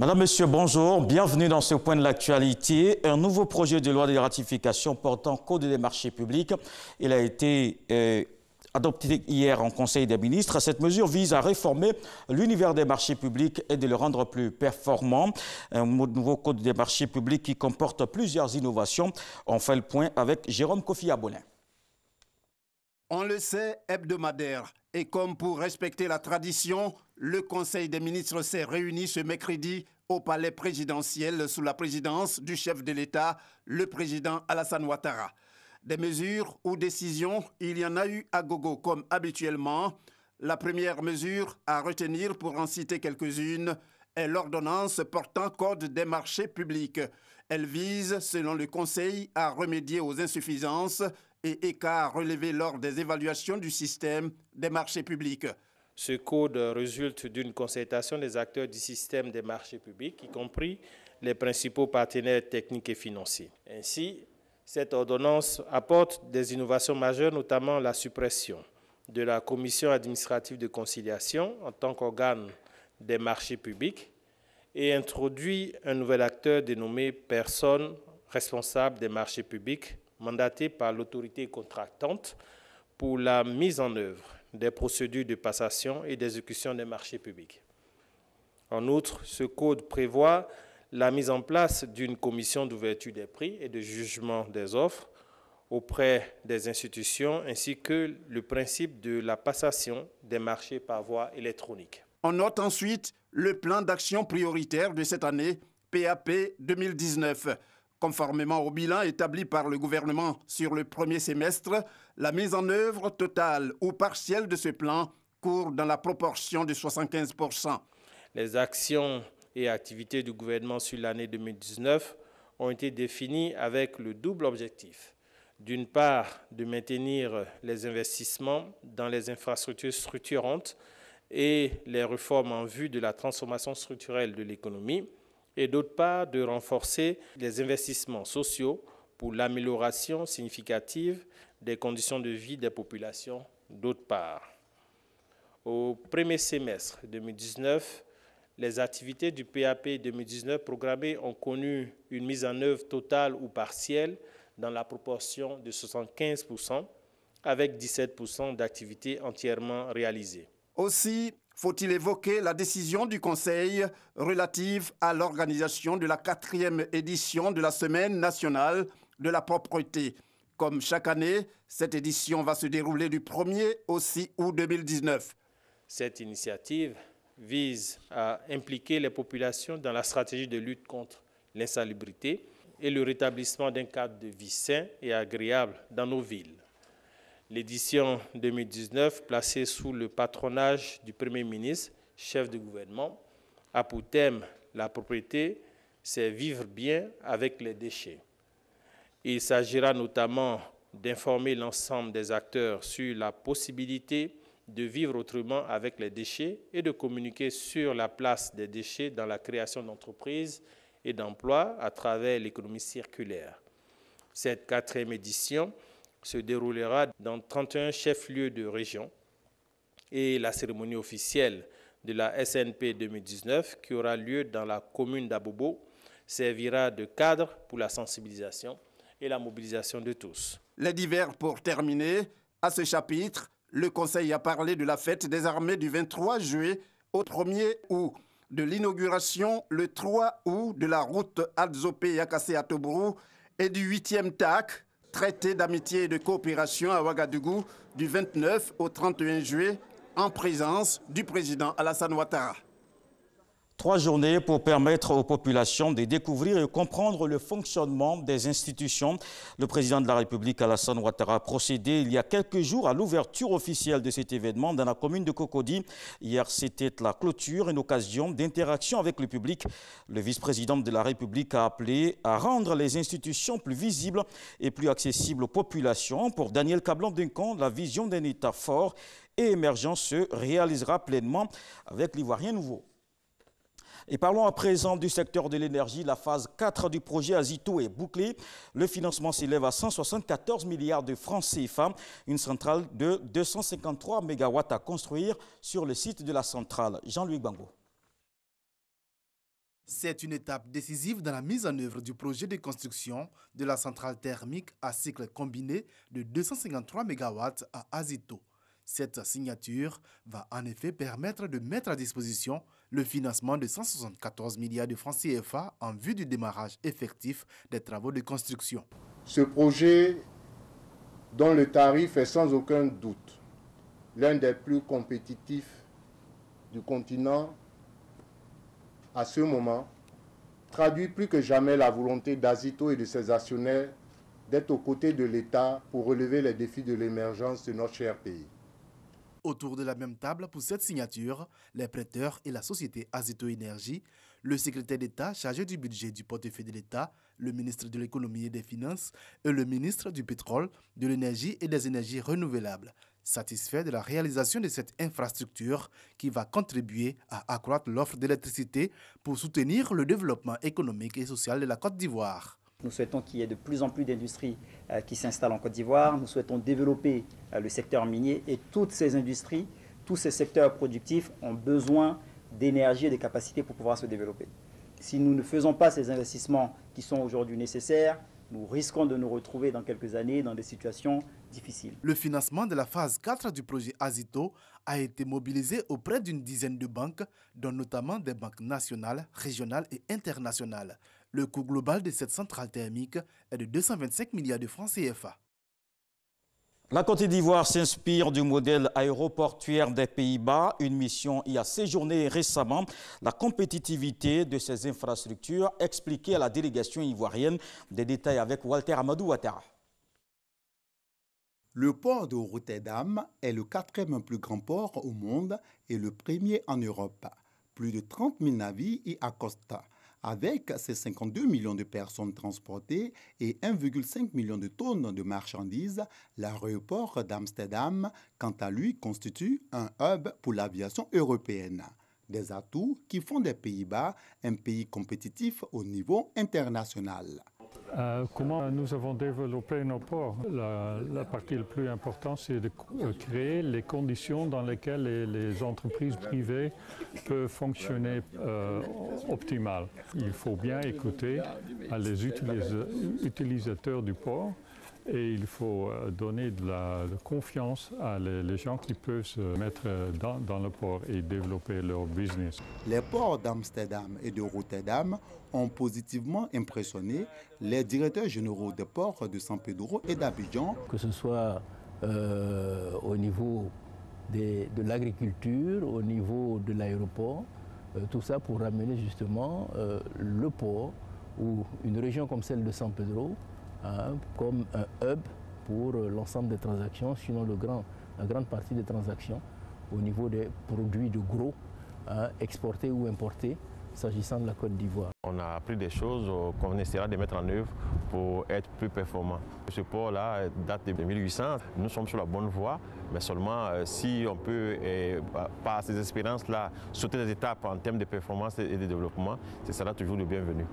Madame, Monsieur, bonjour. Bienvenue dans ce point de l'actualité. Un nouveau projet de loi de ratification portant Code des marchés publics. Il a été adopté hier en Conseil des ministres. Cette mesure vise à réformer l'univers des marchés publics et de le rendre plus performant. Un nouveau Code des marchés publics qui comporte plusieurs innovations. On fait le point avec Jérôme Kofi Abonin. On le sait, hebdomadaire. Et comme pour respecter la tradition, le Conseil des ministres s'est réuni ce mercredi au palais présidentiel sous la présidence du chef de l'État, le président Alassane Ouattara. Des mesures ou décisions, il y en a eu à gogo comme habituellement. La première mesure à retenir, pour en citer quelques-unes, est l'ordonnance portant Code des marchés publics. Elle vise, selon le Conseil, à remédier aux insuffisances et écarts relevés lors des évaluations du système des marchés publics. Ce code résulte d'une concertation des acteurs du système des marchés publics, y compris les principaux partenaires techniques et financiers. Ainsi, cette ordonnance apporte des innovations majeures, notamment la suppression de la commission administrative de conciliation en tant qu'organe des marchés publics et introduit un nouvel acteur dénommé personne responsable des marchés publics, mandaté par l'autorité contractante pour la mise en œuvre des procédures de passation et d'exécution des marchés publics. En outre, ce code prévoit la mise en place d'une commission d'ouverture des prix et de jugement des offres auprès des institutions, ainsi que le principe de la passation des marchés par voie électronique. On note ensuite le plan d'action prioritaire de cette année, PAP 2019. Conformément au bilan établi par le gouvernement sur le premier semestre, la mise en œuvre totale ou partielle de ce plan court dans la proportion de 75%. Les actions et activités du gouvernement sur l'année 2019 ont été définies avec le double objectif. D'une part, de maintenir les investissements dans les infrastructures structurantes et les réformes en vue de la transformation structurelle de l'économie, et d'autre part, de renforcer les investissements sociaux pour l'amélioration significative des conditions de vie des populations, d'autre part. Au premier semestre 2019, les activités du PAP 2019 programmées ont connu une mise en œuvre totale ou partielle dans la proportion de 75%, avec 17% d'activités entièrement réalisées. Aussi, faut-il évoquer la décision du Conseil relative à l'organisation de la 4e édition de la Semaine nationale de la propreté. Comme chaque année, cette édition va se dérouler du 1er au 6 août 2019. Cette initiative vise à impliquer les populations dans la stratégie de lutte contre l'insalubrité et le rétablissement d'un cadre de vie sain et agréable dans nos villes. L'édition 2019, placée sous le patronage du Premier ministre, chef de gouvernement, a pour thème la propriété, c'est vivre bien avec les déchets. Il s'agira notamment d'informer l'ensemble des acteurs sur la possibilité de vivre autrement avec les déchets et de communiquer sur la place des déchets dans la création d'entreprises et d'emplois à travers l'économie circulaire. Cette 4e édition se déroulera dans 31 chefs-lieux de région et la cérémonie officielle de la SNP 2019 qui aura lieu dans la commune d'Abobo servira de cadre pour la sensibilisation et la mobilisation de tous. Les divers pour terminer. À ce chapitre, le Conseil a parlé de la fête des armées du 23 juillet au 1er août, de l'inauguration le 3 août de la route Adzopé-Yakassé-Atobrou et du 8e TAC, traité d'amitié et de coopération à Ouagadougou, du 29 au 31 juillet, en présence du président Alassane Ouattara. 3 journées pour permettre aux populations de découvrir et comprendre le fonctionnement des institutions. Le président de la République, Alassane Ouattara, a procédé il y a quelques jours à l'ouverture officielle de cet événement dans la commune de Cocody. Hier, c'était la clôture, une occasion d'interaction avec le public. Le vice-président de la République a appelé à rendre les institutions plus visibles et plus accessibles aux populations. Pour Daniel Kablan-Duncan, la vision d'un État fort et émergent se réalisera pleinement avec l'Ivoirien nouveau. Et parlons à présent du secteur de l'énergie. La phase 4 du projet Azito est bouclée. Le financement s'élève à 174 milliards de francs CFA. Une centrale de 253 MW à construire sur le site de la centrale. Jean-Louis Bango. C'est une étape décisive dans la mise en œuvre du projet de construction de la centrale thermique à cycle combiné de 253 MW à Azito. Cette signature va en effet permettre de mettre à disposition le financement de 174 milliards de francs CFA en vue du démarrage effectif des travaux de construction. Ce projet, dont le tarif est sans aucun doute l'un des plus compétitifs du continent, à ce moment, traduit plus que jamais la volonté d'Azito et de ses actionnaires d'être aux côtés de l'État pour relever les défis de l'émergence de notre cher pays. Autour de la même table pour cette signature, les prêteurs et la société Azito Énergie, le secrétaire d'État chargé du budget du portefeuille de l'État, le ministre de l'Économie et des Finances et le ministre du Pétrole, de l'Énergie et des Énergies renouvelables, satisfaits de la réalisation de cette infrastructure qui va contribuer à accroître l'offre d'électricité pour soutenir le développement économique et social de la Côte d'Ivoire. Nous souhaitons qu'il y ait de plus en plus d'industries qui s'installent en Côte d'Ivoire. Nous souhaitons développer le secteur minier et toutes ces industries, tous ces secteurs productifs ont besoin d'énergie et de capacités pour pouvoir se développer. Si nous ne faisons pas ces investissements qui sont aujourd'hui nécessaires, nous risquons de nous retrouver dans quelques années dans des situations difficiles. Le financement de la phase 4 du projet Azito a été mobilisé auprès d'une dizaine de banques, dont notamment des banques nationales, régionales et internationales. Le coût global de cette centrale thermique est de 225 milliards de francs CFA. La Côte d'Ivoire s'inspire du modèle aéroportuaire des Pays-Bas. Une mission y a séjourné récemment. La compétitivité de ces infrastructures expliquée à la délégation ivoirienne. Des détails avec Walter Amadou Ouattara. Le port de Rotterdam est le 4e plus grand port au monde et le premier en Europe. Plus de 30 000 navires y accostent. Avec ses 52 millions de personnes transportées et 1,5 million de tonnes de marchandises, l'aéroport d'Amsterdam, quant à lui, constitue un hub pour l'aviation européenne. Des atouts qui font des Pays-Bas un pays compétitif au niveau international. Comment nous avons développé nos ports? La partie la plus importante, c'est de créer les conditions dans lesquelles les entreprises privées peuvent fonctionner optimal. Il faut bien écouter les utilisateurs du port et il faut donner de la confiance à les gens qui peuvent se mettre dans le port et développer leur business. Les ports d'Amsterdam et de Rotterdam ont positivement impressionné les directeurs généraux des ports de San Pedro et d'Abidjan. Que ce soit au niveau de l'agriculture, au niveau de l'aéroport, tout ça pour ramener justement le port ou une région comme celle de San Pedro comme un hub pour l'ensemble des transactions, sinon la grande partie des transactions au niveau des produits de gros exportés ou importés s'agissant de la Côte d'Ivoire. On a appris des choses qu'on essaiera de mettre en œuvre pour être plus performant. Ce port-là date de 1800. Nous sommes sur la bonne voie, mais seulement si on peut, par ces expériences-là, sauter des étapes en termes de performance et de développement, ce sera toujours le bienvenu.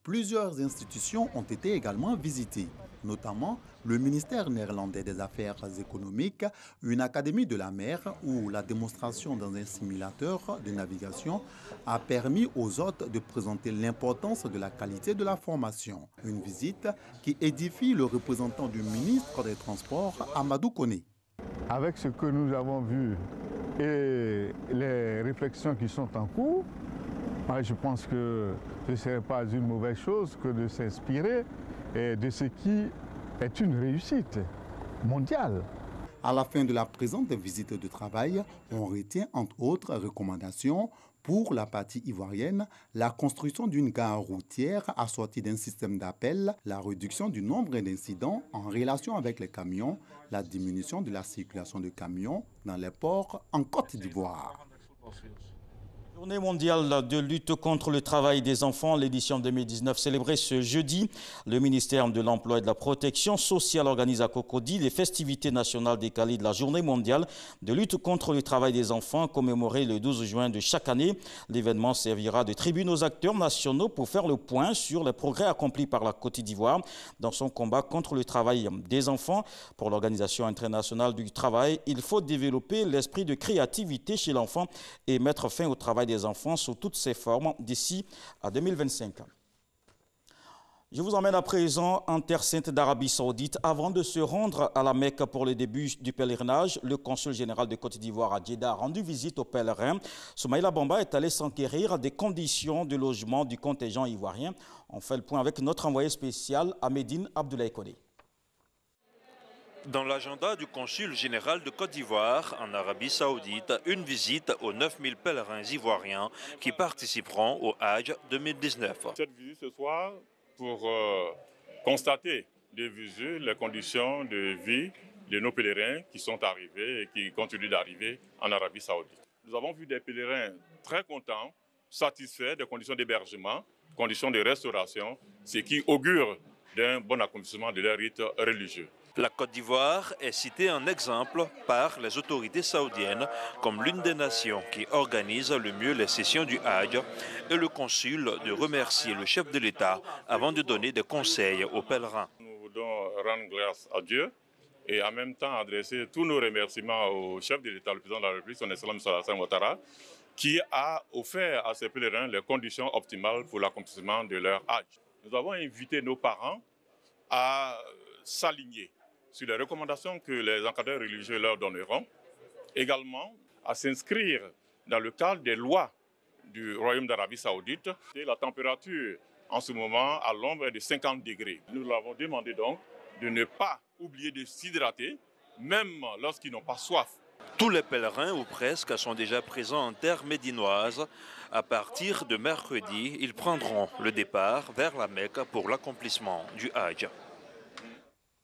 Plusieurs institutions ont été également visitées, notamment le ministère néerlandais des Affaires économiques, une académie de la mer où la démonstration dans un simulateur de navigation a permis aux hôtes de présenter l'importance de la qualité de la formation. Une visite qui édifie le représentant du ministre des Transports, Amadou Koné. Avec ce que nous avons vu et les réflexions qui sont en cours, je pense que ce ne serait pas une mauvaise chose que de s'inspirer de ce qui est une réussite mondiale. À la fin de la présente visite de travail, on retient entre autres recommandations pour la partie ivoirienne, la construction d'une gare routière assortie d'un système d'appel, la réduction du nombre d'incidents en relation avec les camions, la diminution de la circulation de camions dans les ports en Côte d'Ivoire. Journée mondiale de lutte contre le travail des enfants, l'édition 2019 célébrée ce jeudi. Le ministère de l'Emploi et de la Protection sociale organise à Cocody les festivités nationales décalées de la Journée mondiale de lutte contre le travail des enfants, commémorée le 12 juin de chaque année. L'événement servira de tribune aux acteurs nationaux pour faire le point sur les progrès accomplis par la Côte d'Ivoire dans son combat contre le travail des enfants. Pour l'Organisation internationale du travail, il faut développer l'esprit de créativité chez l'enfant et mettre fin au travail des des enfants sous toutes ses formes d'ici à 2025. Je vous emmène à présent en Terre Sainte d'Arabie Saoudite. Avant de se rendre à la Mecque pour le début du pèlerinage, le consul général de Côte d'Ivoire à Djeddah a rendu visite aux pèlerins. Soumaïla Bamba est allé s'enquérir des conditions de logement du contingent ivoirien. On fait le point avec notre envoyé spécial Ahmedine Abdoulaye Kodé. Dans l'agenda du consul général de Côte d'Ivoire en Arabie Saoudite, une visite aux 9000 pèlerins ivoiriens qui participeront au Hajj 2019. Cette visite ce soir pour constater de visu les conditions de vie de nos pèlerins qui sont arrivés et qui continuent d'arriver en Arabie Saoudite. Nous avons vu des pèlerins très contents, satisfaits des conditions d'hébergement, conditions de restauration, ce qui augure d'un bon accomplissement de leur rite religieux. La Côte d'Ivoire est citée en exemple par les autorités saoudiennes comme l'une des nations qui organise le mieux les sessions du Hajj et le consul de remercier le chef de l'État avant de donner des conseils aux pèlerins. Nous voulons rendre grâce à Dieu et en même temps adresser tous nos remerciements au chef de l'État, le président de la République, son Excellence Alassane Ouattara, qui a offert à ces pèlerins les conditions optimales pour l'accomplissement de leur Hajj. Nous avons invité nos parents à s'aligner sur les recommandations que les encadreurs religieux leur donneront, également à s'inscrire dans le cadre des lois du Royaume d'Arabie Saoudite. Et la température en ce moment à l'ombre est de 50 degrés. Nous leur avons demandé donc de ne pas oublier de s'hydrater, même lorsqu'ils n'ont pas soif. Tous les pèlerins, ou presque, sont déjà présents en terre médinoise. À partir de mercredi, ils prendront le départ vers la Mecque pour l'accomplissement du Hajj.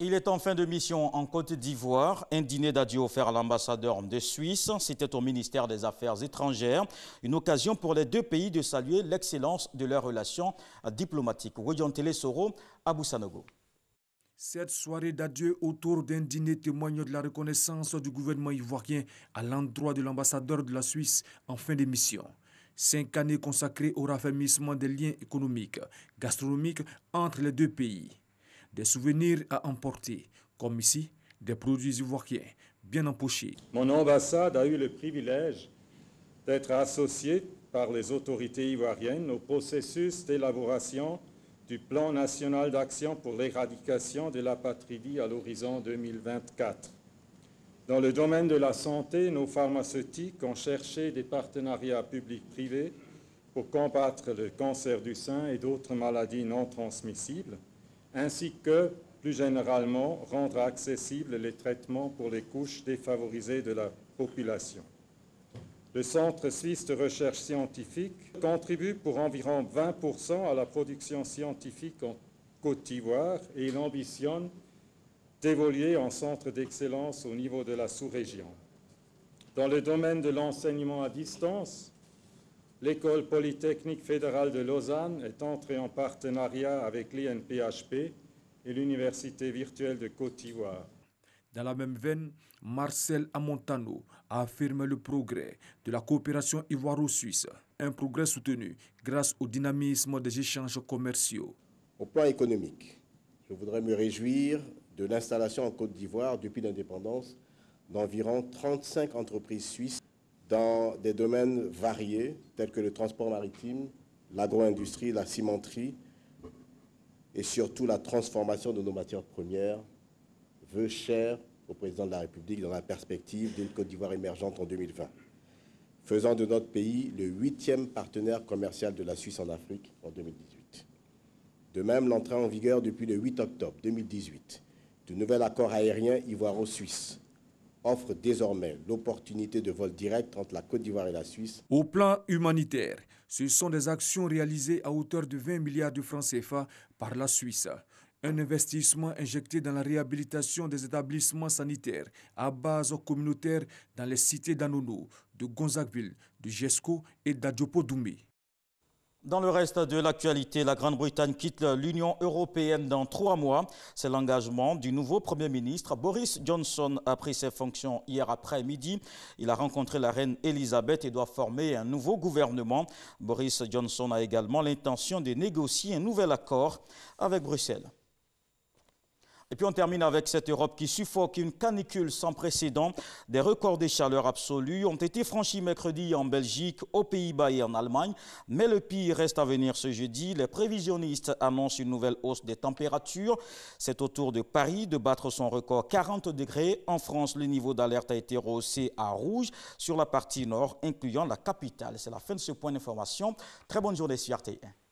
Il est en fin de mission en Côte d'Ivoire. Un dîner d'adieu offert à l'ambassadeur de Suisse. C'était au ministère des Affaires étrangères. Une occasion pour les deux pays de saluer l'excellence de leurs relations diplomatiques. Woyon Télé Soro, Abou Sanogo. Cette soirée d'adieu autour d'un dîner témoigne de la reconnaissance du gouvernement ivoirien à l'endroit de l'ambassadeur de la Suisse en fin de mission. 5 années consacrées au raffermissement des liens économiques, gastronomiques entre les deux pays. Des souvenirs à emporter, comme ici, des produits ivoiriens bien empochés. Mon ambassade a eu le privilège d'être associée par les autorités ivoiriennes au processus d'élaboration du plan national d'action pour l'éradication de l'apatridie à l'horizon 2024. Dans le domaine de la santé, nos pharmaceutiques ont cherché des partenariats publics-privés pour combattre le cancer du sein et d'autres maladies non transmissibles, ainsi que, plus généralement, rendre accessibles les traitements pour les couches défavorisées de la population. Le Centre suisse de recherche scientifique contribue pour environ 20% à la production scientifique en Côte d'Ivoire et il ambitionne d'évoluer en centre d'excellence au niveau de la sous-région. Dans le domaine de l'enseignement à distance, l'École polytechnique fédérale de Lausanne est entrée en partenariat avec l'INPHP et l'Université virtuelle de Côte d'Ivoire. Dans la même veine, Marcel Amontano a affirmé le progrès de la coopération ivoiro-suisse, un progrès soutenu grâce au dynamisme des échanges commerciaux. Au plan économique, je voudrais me réjouir de l'installation en Côte d'Ivoire depuis l'indépendance d'environ 35 entreprises suisses dans des domaines variés tels que le transport maritime, l'agro-industrie, la cimenterie et surtout la transformation de nos matières premières, vœux chers au président de la République dans la perspective d'une Côte d'Ivoire émergente en 2020, faisant de notre pays le 8e partenaire commercial de la Suisse en Afrique en 2018. De même, l'entrée en vigueur depuis le 8 octobre 2018 du nouvel accord aérien ivoiro-suisse offre désormais l'opportunité de vol direct entre la Côte d'Ivoire et la Suisse. Au plan humanitaire, ce sont des actions réalisées à hauteur de 20 milliards de francs CFA par la Suisse. Un investissement injecté dans la réhabilitation des établissements sanitaires à base communautaire dans les cités d'Anono, de Gonzagueville, de Jesco et d'Adjopo-Doumé. Dans le reste de l'actualité, la Grande-Bretagne quitte l'Union européenne dans 3 mois. C'est l'engagement du nouveau Premier ministre. Boris Johnson a pris ses fonctions hier après-midi. Il a rencontré la reine Elisabeth et doit former un nouveau gouvernement. Boris Johnson a également l'intention de négocier un nouvel accord avec Bruxelles. Et puis on termine avec cette Europe qui suffoque, une canicule sans précédent. Des records de chaleur absolue ont été franchis mercredi en Belgique, aux Pays-Bas et en Allemagne. Mais le pire reste à venir ce jeudi. Les prévisionnistes annoncent une nouvelle hausse des températures. C'est au tour de Paris de battre son record 40 degrés. En France, le niveau d'alerte a été rehaussé à rouge sur la partie nord, incluant la capitale. C'est la fin de ce point d'information. Très bonne journée sur RTI1.